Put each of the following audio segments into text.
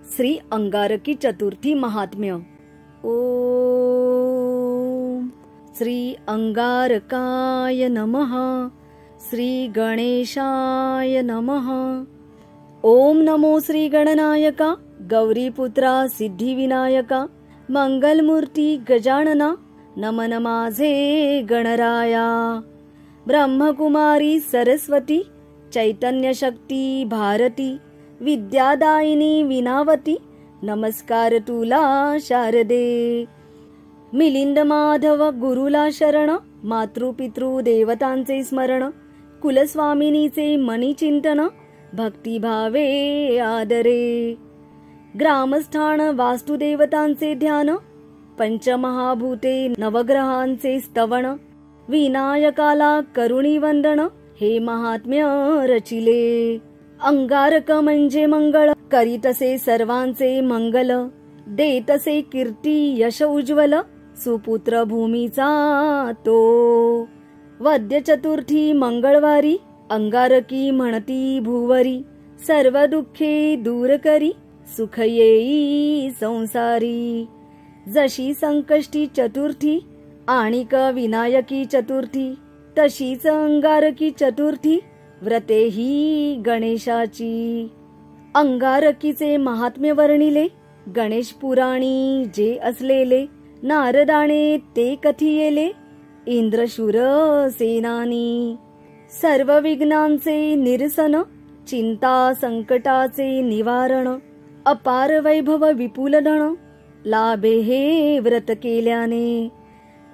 श्री अंगारकी चतुर्थी महात्म्य। ओम श्री अंगारकाय नमः। श्री गणेशाय नमः। ओम नमो श्री गणनायका गौरीपुत्रा सिद्धिविनायका मंगलमूर्ती गजानना नमन माझे गणराया। ब्रह्मकुमारी सरस्वती चैतन्य शक्ती भारती विद्यादायिनी विनावती नमस्कार तुला शारदे। मिलिंद माधव गुरुला शरण मातृपितृ देवतांचे स्मरण कुलस्वामिनीचे मनी चिंतन भक्तिभावे आदरे। ग्रामस्थान वास्तुदेवतांचे ध्यान पंचमहाभूते नवग्रहांचे स्तवन विनायकाला करुणी वंदन हे महात्म्य रचिले। अंगारक म्हणजे मंगळ करीतसे सर्वांचे मंगल देतसे कीर्ती यश उज्ज्वल सुपुत्र भूमीचा तो। वद्य चतुर्थी मंगळवारी अंगारकी म्हणती भुवरी सर्व दुःखे दूर करी सुख येई संसारी। जशी संकष्टी चतुर्थी आणिक विनायकी चतुर्थी तशीच अंगारकी चतुर्थी व्रते ही गणेशाची। अंगारकीचे महात्म्य वर्णिले गणेश पुराणी जे असलेले नारदाने ते कथियेले इंद्रशूर सेनानी। सर्व विघ्नांचे निरसन चिंता संकटाचे निवारण अपार वैभव विपुल धन लाभे हे व्रत केल्याने।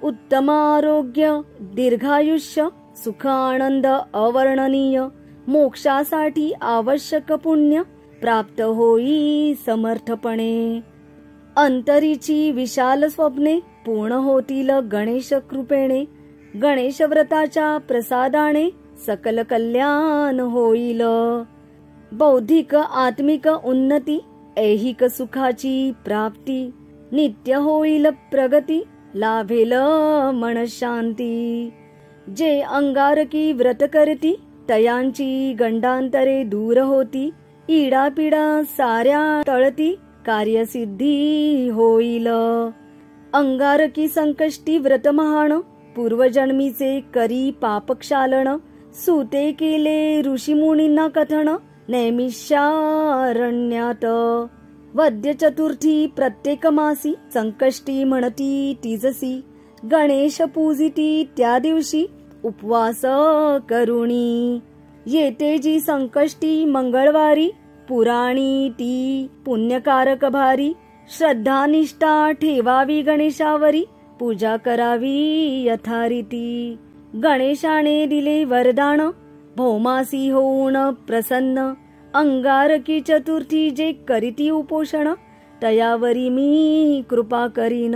उत्तम आरोग्य दीर्घायुष्य सुख आनंद अवर्णनीय मोक्षासाठी आवश्यक पुण्य प्राप्त होई समर्थपणे। अंतरीची विशाल स्वप्ने पूर्ण होतील गणेश कृपेने। गणेश व्रताच्या प्रसादाने सकल कल्याण होईल। बौद्धिक आत्मिक उन्नती ऐहिक सुखाची प्राप्ती नित्य होईल प्रगती लाभेल मन शांती। जे अंगारकी व्रत करती तयांची गंडांतरे दूर होती इडापिडा साऱ्या टळती कार्यसिद्धी होईल। अंगारकी संकष्टी व्रत महान पूर्वजन्मीचे करी पापक्षालन सुते केले ऋषीमुनींना कथन नैमिषारण्यात। वद्य चतुर्थी प्रत्येक मासी संकष्टी म्हणती तिजसी गणेश पूजिती त्या दिवशी उपवास करुणी। येते जी संकष्टी मंगळवारी पुराणी ती पुण्यकारक भारी। श्रद्धा निष्ठा ठेवावी गणेशावरी पूजा करावी यथारीती। गणेशाने दिले वरदान भौमासी होऊन प्रसन्न अंगारकी चतुर्थी जे करीती उपोषण तयावरी मी कृपा करीन।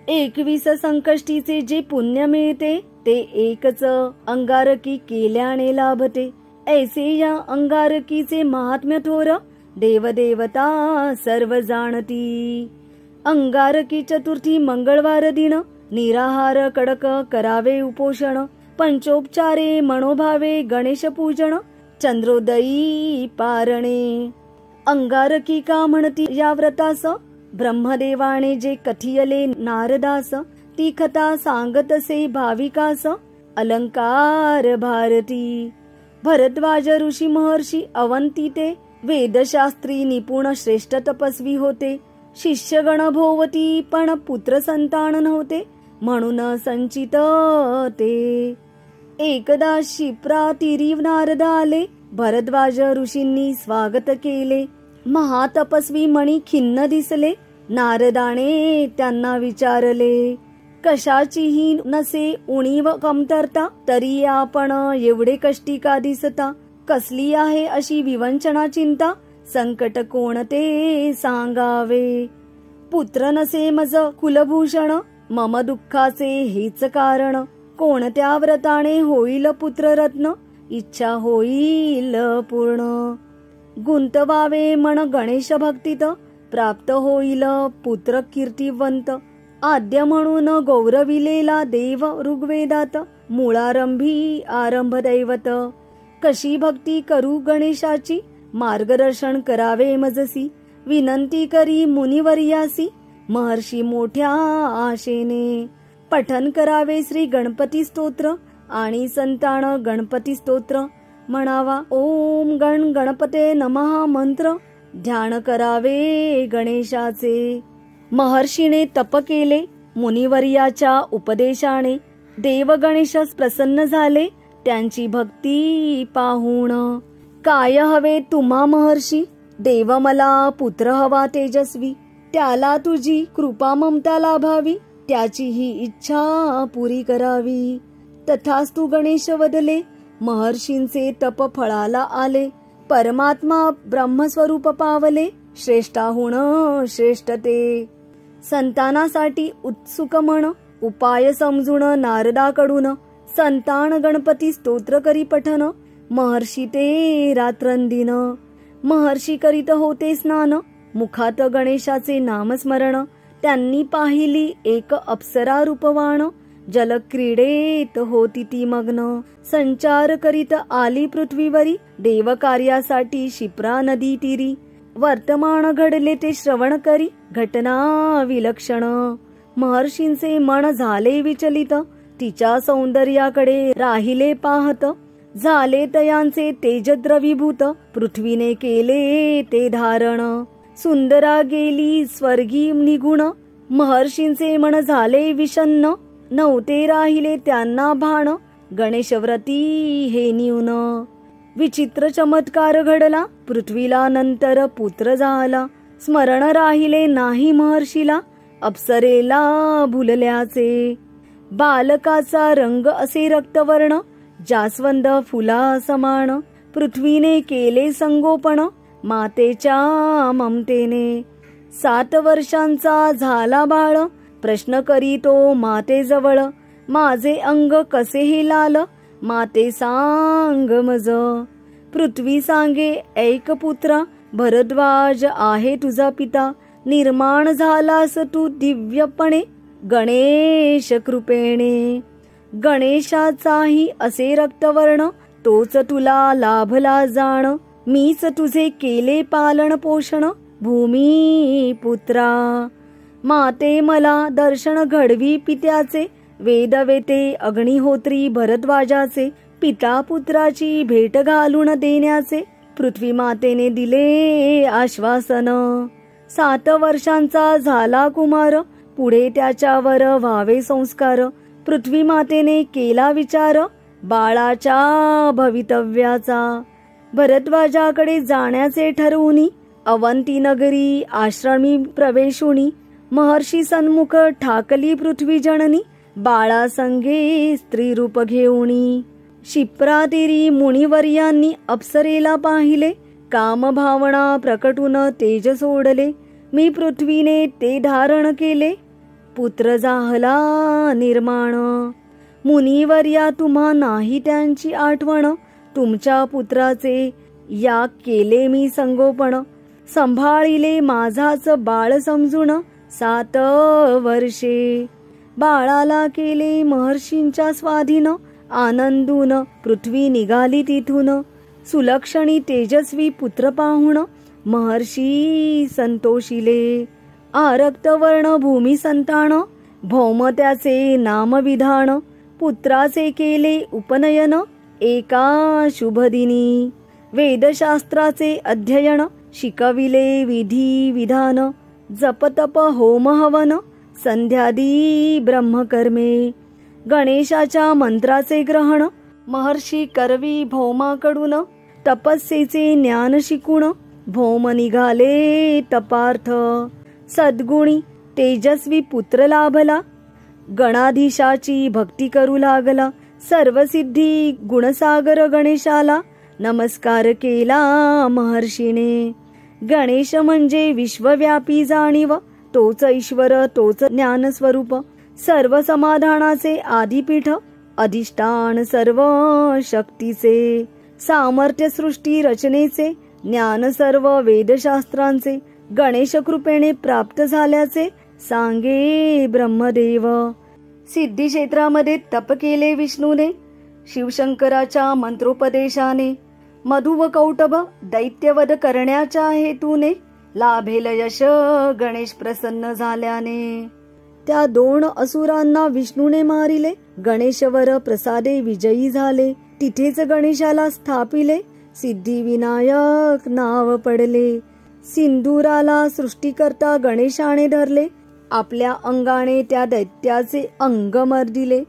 21 संकष्टीचे जे पुण्य मिळते ते एकच अंगारकी केल्याने लाभते। ऐसे या अंगारकीचे महात्म्य थोर देवदेवता सर्व जाणती। अंगारकी चतुर्थी मंगळवार दिन निराहार कडक करावे उपोषण पंचोपचारे मनोभावे गणेश पूजन चंद्रोदयी पारणे। अंगारकी का म्हणती या व्रतास ब्रह्मदेवाने जे कथियले नारदास ती कथा सांगतसे भाविकास अलंकार भारती। भरद्वाज ऋषी महर्षी अवंती ते वेदशास्त्री निपुण श्रेष्ठ तपस्वी होते। शिष्यगण भोवती पण पुत्र संतान नव्हते म्हणून संचित ते। एकदा शिप्रातीरी नारद आले भरद्वाज ऋषींनी स्वागत केले। महातपस्वी मणी खिन्न दिसले नारदाने त्यांना विचारले कशाचीही नसे उणीव कमतरता तरी आपण एवढे कष्टी का दिसता। कसली आहे अशी विवंचना चिंता संकट कोणते सांगावे। पुत्र नसे मज कुलभूषण मम दुःखाचे हेच कारण। कोणत्या व्रताने होईल पुत्ररत्न इच्छा होईल पूर्ण। गुंतवावे मन गणेश भक्तीत प्राप्त होईल पुत्र कीर्तिवंत। आद्य म्हणून गौरविलेला देव ऋग्वेदात मूळारंभी आरंभ दैवत। कशी भक्ती करू गणेशाची, मार्गदर्शन करावे मजसी. विनंती करी मुनिवर्यासी, महर्षी मोठ्या आशेने. पठन करावे श्री गणपती स्तोत्र, आणि संतान गणपती स्तोत्र म्हणावा. ओम गण गणपते नमः मंत्र ध्यान करावे गणेशाचे. महर्षीने तप केले मुनिवर्याच्या उपदेशाने. देव गणेशस प्रसन्न झाले त्यांची भक्ती पाहून. काय हवे तुम्हा महर्षी, देव मला पुत्र हवा तेजस्वी. त्याला तुझी कृपा ममता लाभावी, त्याची ही इच्छा पुरी करावी. तथास्तु गणेश वदले, महर्षींचे तप फळाला आले. परमात्मा ब्रह्मस्वरूप पावले, श्रेष्ठाहून श्रेष्ठ ते. संतानासाठी उत्सुक मन, उपाय समजून नारदाकडून. संतान गणपती स्तोत्र करी पठन, महर्षी ते रात्रंदिन. महर्षी करीत होते स्नान, मुखात गणेशाचे नामस्मरण. त्यांनी पाहिली एक अप्सरा रूपवाण, जलक्रीडेत होती ती मग्न. संचार करीत आली पृथ्वीवरी, देव कार्यासाठी शिप्रा नदी तीरी. वर्तमान घडले ते श्रवण करी, घटना विलक्षण. महर्षींचे मन झाले विचलित, तिच्या सौंदर्याकडे राहिले पाहत. झाले तयांचे तेज द्रवीभूत, पृथ्वीने केले ते धारण. सुंदरा गेली स्वर्गी निगुण, महर्षींचे मन झाले विषण्ण. नव्हते राहिले त्यांना भान, गणेशव्रती हे न्यून. विचित्र चमत्कार घडला, पृथ्वीला नंतर पुत्र झाला. स्मरण राहिले नाही महर्षीला, अप्सरेला भुलल्याचे. बालकाचा रंग असे रक्तवर्ण, जास्वंद फुला समान. पृथ्वीने केले संगोपन, मातेच्या ममतेने. 7 वर्षांचा झाला बाळ, प्रश्न करीतो मातेजवळ. माझे अंग कसे हे लाल, माते सांग मज. पृथ्वी सांगे ऐक पुत्रा, भरद्वाज आहे तुझा पिता. निर्माण झालास तू दिव्यपणे, गणेश कृपेने. गणेशाचाही असे रक्तवर्ण, तोच तुला लाभला जाण. मीच तुझे केले पालन पोषण, भूमी पुत्रा. माते मला दर्शन घडवी पित्याचे, वेदवेते अग्निहोत्री भरद्वाजाचे. पिता पुत्राची भेट घालून देण्याचे, पृथ्वी मातेने दिले आश्वासन. 7 वर्षांचा झाला कुमार, पुढे त्याच्यावर व्हावे संस्कार. पृथ्वी मातेने केला विचार, बाळाच्या भवितव्याचा. भरद्वाजाकडे जाण्याचे ठरवूनी, अवंती नगरी आश्रमी प्रवेशुनी. महर्षी सन्मुख ठाकली पृथ्वी जननी, बाळासंगे स्त्री रूप घेऊनी. शिप्रातीरी मुनिवर्यांनी अप्सरेला पाहिले, कामभावना प्रकटून तेज सोडले. मी पृथ्वीने ते धारण केले, पुत्र झाला निर्माण. मुनिवर्या तुम्हा नाही त्यांची आठवण, तुमच्या पुत्राचे या केले मी संगोपन. संभाळिले माझाच बाळ समजून, 7 वर्षे. बाळाला केले महर्षींच्या स्वाधीन, आनंदून पृथ्वी निघाली तिथून. सुलक्षणी तेजस्वी पुत्र पाहुण, महर्षी संतोषिले. आरक्तवर्ण भूमी संतान, भौम त्याचे नामविधान. पुत्राचे केले उपनयन, एका शुभदिनी. वेदशास्त्राचे अध्ययन, शिकविले विधी विधान. जपतप होम हवन, संध्यादी ब्रह्मकर्मे. गणेशाच्या मंत्राचे ग्रहण, महर्षी करवी भौमाकडून. तपस्येचे ज्ञान शिकून, भौम निघाले तपार्थ. सद्गुणी तेजस्वी पुत्र लाभला, गणाधीशाची भक्ती करू लागला. सर्वसिद्धी गुणसागर गणेशाला, नमस्कार केला महर्षीने. गणेश म्हणजे विश्वव्यापी जाणीव, तोच ईश्वर तोच ज्ञानस्वरूप. सर्व समाधानाचे आदिपीठ, अधिष्ठान सर्व शक्तीचे. सामर्थ्य सृष्टी रचनेचे, ज्ञान सर्व वेदशास्त्रांचे. गणेश कृपेने प्राप्त झाल्याचे सांगे ब्रह्मदेव. सिद्धी क्षेत्रामध्ये तप केले विष्णूने, शिवशंकराच्या मंत्रोपदेशाने मधु व कौटभ दैत्यवध करण्याच्या हेतूने लाभेल यश गणेश प्रसन्न झाल्याने. त्या 2 असुरांना विष्णूने मारिले. गणेशवर प्रसादे विजयी झाले. तिथेच गणेशाला स्थापिले. सिद्धिविनायक नाव पडले. सिंदुराला सृष्टीकर्ता गणेशाने धरले. आपल्या अंगाने त्या दैत्याचे अंग मर्दिले.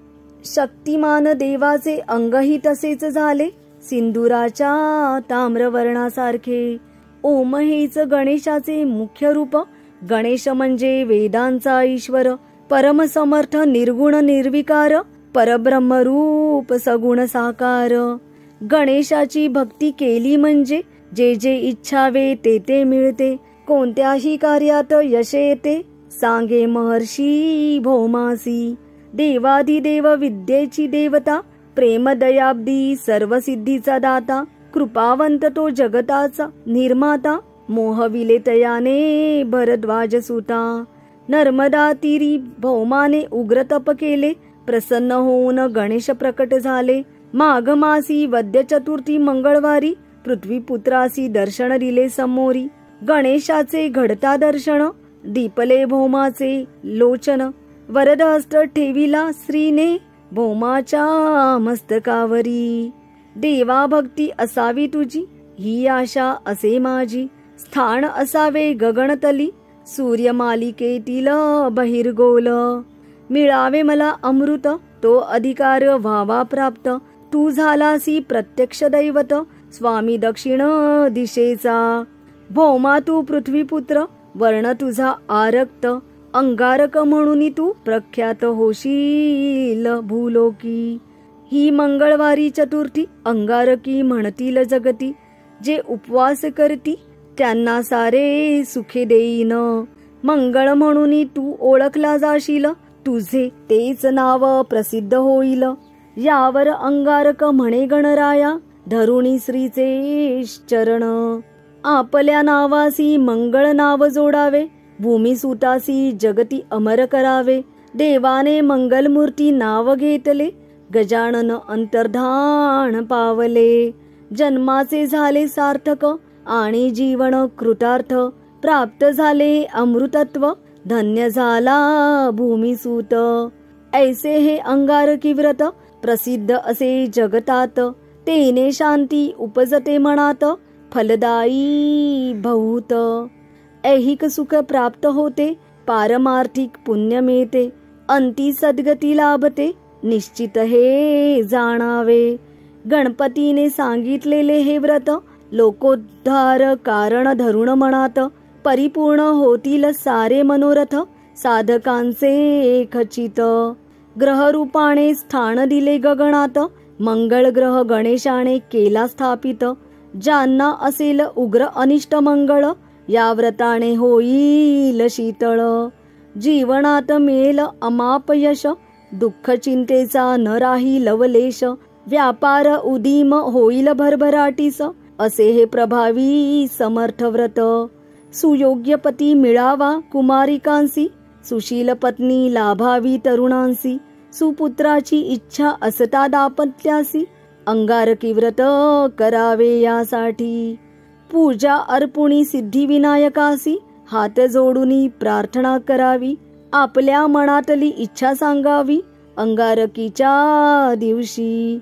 शक्तिमान देवाचे अंगही तसेच झाले. सिंदुराच्या ताम्रवर्णासारखे. ओम हेच गणेशाचे मुख्य रूप. गणेश म्हणजे वेदांचा ईश्वर. परमसमर्थ निर्गुण निर्विकार. परब्रह्मरूप सगुण साकार. गणेशाची भक्ती केली म्हणजे जे जे इच्छावे ते ते मिळते. कोणत्याही कार्यात यश येते. सांगे महर्षी भौमासी. देवाधिदेव विद्येची देवता. प्रेमदयाब्दी सर्व सिद्धीचा दाता. कृपावंत तो जगताचा निर्माता. मोहविले तयाने भरद्वाज सुता. नर्मदा तीरी भौमाने उग्र तप केले. प्रसन्न होऊन गणेश प्रकट झाले. माघ मासी वद्य चतुर्थी मंगळवारी पृथ्वीपुत्रासी दर्शन दिले समोरी. गणेशाचे घडता दर्शन. दीपले भौमाचे लोचन. वरद हस्त ठेविला श्रीने भौमाच्या मस्तकावरी. देवा भक्ती असावी तुझी ही आशा असे माझी. स्थान असावे गगनतली. सूर्यमालिकेतील बहिर्गोल. मिळावे मला अमृत तो अधिकार व्हावा प्राप्त. तू झालासी प्रत्यक्ष दैवत स्वामी दक्षिण दिशेचा. भौमा तू पृथ्वीपुत्र वर्ण तुझा आरक्त. अंगारक म्हणून तू प्रख्यात होशील भूलोकी. ही मंगळवारी चतुर्थी अंगारकी म्हणतील जगती. जे उपवास करती त्यांना सारे सुखे देईन. मंगळ म्हणून तू ओळखला जाशील. तुझे तेच नाव प्रसिद्ध होईल. यावर अंगारक म्हणे गणराया धरुणी श्रीचे चरण. आपल्या नावासी मंगळ नाव जोडावे. भूमिसुतासी जगती अमर करावे. देवाने मंगलमूर्ती नाव घेतले. गजानन अंतर्धान पावले. जन्माचे झाले सार्थक आणि जीवन कृतार्थ. प्राप्त झाले अमृतत्व धन्य झाला भूमिसूत. ऐसे हे अंगारकी व्रत प्रसिद्ध असे जगतात. तेने शांती उपजते मनात फलदायी बहुत. ऐहिक सुख प्राप्त होते. पारमार्थिक पुण्य मिळते. अंती सद्गती लाभते. निश्चित हे जाणावे. गणपतीने सांगितलेले हे व्रत लोकोद्धार कारण धरुण मनात. परिपूर्ण होतील सारे मनोरथ साधकांचे खचित. ग्रहरूपाने स्थान दिले गगनात. मंगळ ग्रह गणेशाने केला स्थापित. ज्यांना असेल उग्र अनिष्ट मंगळ या व्रताने होईल शीतळ. जीवनात मिळेल अमाप यश. दुःख चिंतेचा न राही लवलेश. व्यापार उदीम होईल भरभराटीस. असे हे प्रभावी समर्थ व्रत. सुयोग्य पती मिळावा कुमारिकांसी. सुशील पत्नी लाभावी तरुणांसी. सुपुत्राची इच्छा असता दाम्पत्यासी. अंगारकी व्रत करावे यासाठी. पूजा अर्पुणी सिद्धिविनायकासी. हात जोडून प्रार्थना करावी. आपल्या मनातली इच्छा सांगावी. अंगारकीच्या दिवशी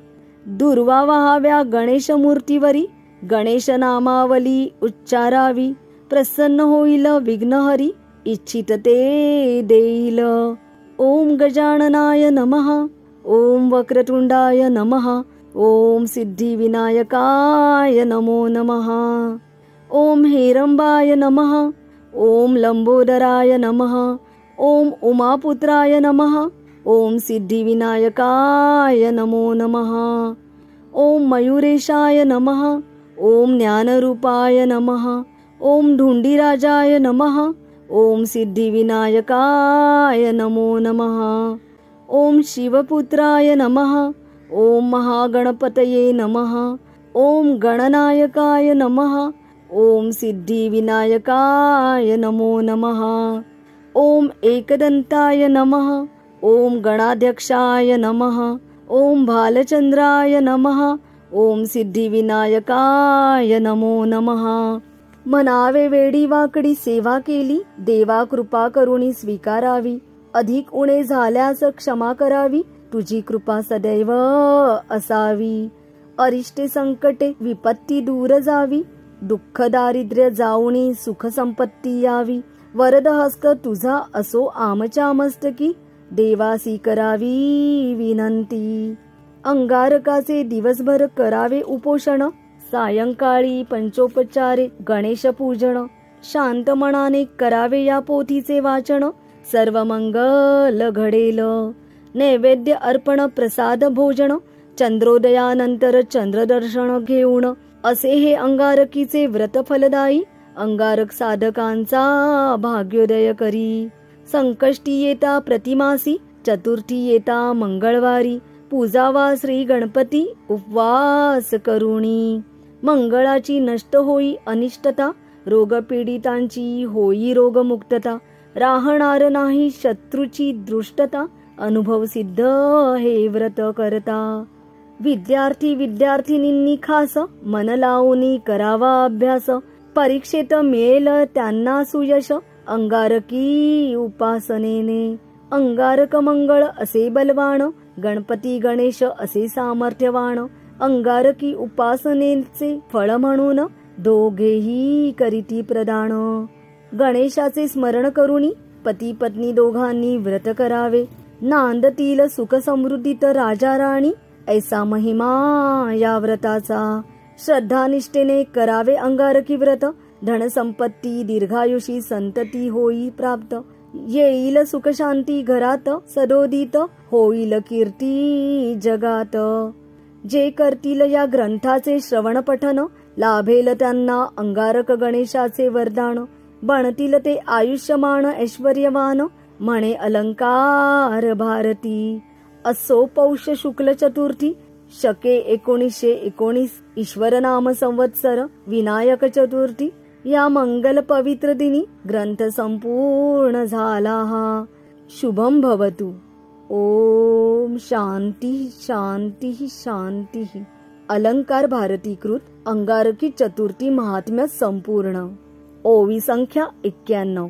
दुर्वा वाहाव्या गणेश मूर्तीवरी. गणेश नामावली उच्चारावी. प्रसन्न होईल विघ्नहरी. इच्छित ते देईल. ओम गजाननाय नमः. ओम वक्रतुंडाय नमः. ओम सिद्धिविनायकाय नमो नमः. ओम हेरंबाय नमः. ओम लंबोदराय नमः. ओम उमापुत्राय नमः. ओम सिद्धिविनायकाय नमो नमः. ओम मयूरेशाय नमः. ओम ज्ञानरूपाय नमः. ओम धुंडीराजाय नमः. ओम सिद्धिविनायकाय नमो नमः. ओम शिवपुत्राय नमः. ओम महागणपतये नमः. ओम गणनायकाय नमः. ओम सिद्धिविनायकाय नमो नमः. ओम एकदंताय नमः. ओम गणाध्यक्षाय नमः. ओम भालचंद्राय नमः. ओम सिद्धिविनायकाय नमो नमः. म्हणावे वेडी वाकडी सेवा केली, देवा कृपा करुणी स्वीकारावी. अधिक उणे झाल्यास क्षमा करावी, तुझी कृपा सदैव असावी. अरिष्टे संकटे विपत्ती दूर जावी, दुःख दारिद्र्य जाऊनी सुख संपत्ती यावी. वरद हस्त तुझा असो आमच्या मस्तकी, देवासी करावी विनंती. अंगारकाचे दिवसभर करावे उपोषण, सायंकाळी पंचोपचारे गणेश पूजन. शांत मनाने करावे या पोथीचे वाचन, सर्व मंगल घडेल. नैवेद्य अर्पण प्रसाद भोजन, चंद्रोदयानंतर चंद्रदर्शन घेऊन. असे हे अंगारकीचे व्रत फलदायी, अंगारक साधकांचा भाग्योदय करी. संकष्टी येता प्रतिमासी, चतुर्थी येता मंगळवारी. पूजावा श्री गणपती उपवास करुणी. मंगळाची नष्ट होई अनिष्टता, रोगपीडितांची होई रोगमुक्तता. राहणार नाही शत्रूची दृष्टता, अनुभव सिद्ध हे व्रत करता. विद्यार्थी विद्यार्थिनींनी खास, मन लावून करावा अभ्यास. परीक्षेत मिळेल त्यांना सुयश, अंगारकी उपासनेने. अंगारक मंगळ असे बलवान, गणपती गणेश असे सामर्थ्यवान. अंगारकी उपासनेचे फळ म्हणून, दोघेही करीती प्रदान. गणेशाचे स्मरण करुणी पती पत्नी दोघांनी व्रत करावे. नांदतील सुख समृद्धीत राजा राणी, ऐसा महिमा या व्रताचा. श्रद्धानिष्ठेने करावे अंगारकी व्रत, धन संपत्ती दीर्घायुषी संतती होई प्राप्त. येईल सुख शांती घरात सदोदित, होईल कीर्ती जगात. जे करतील या ग्रंथाचे श्रवण पठन, लाभेल त्यांना अंगारक गणेशाचे वरदान. बनतील ते आयुष्यमान ऐश्वर्यवान, म्हणे अलंकार भारती. असो पौष शुक्ल चतुर्थी, शके 1919 ईश्वर नाम संवत्सर, विनायक चतुर्थी. या मंगल पवित्र दिनी ग्रंथ संपूर्ण झाला हा. शुभम भवतु. ओम शांती शांती शांती. अलंकार भारतीकृत अंगारकी चतुर्थी महात्म्य संपूर्ण. ओवी संख्या 91.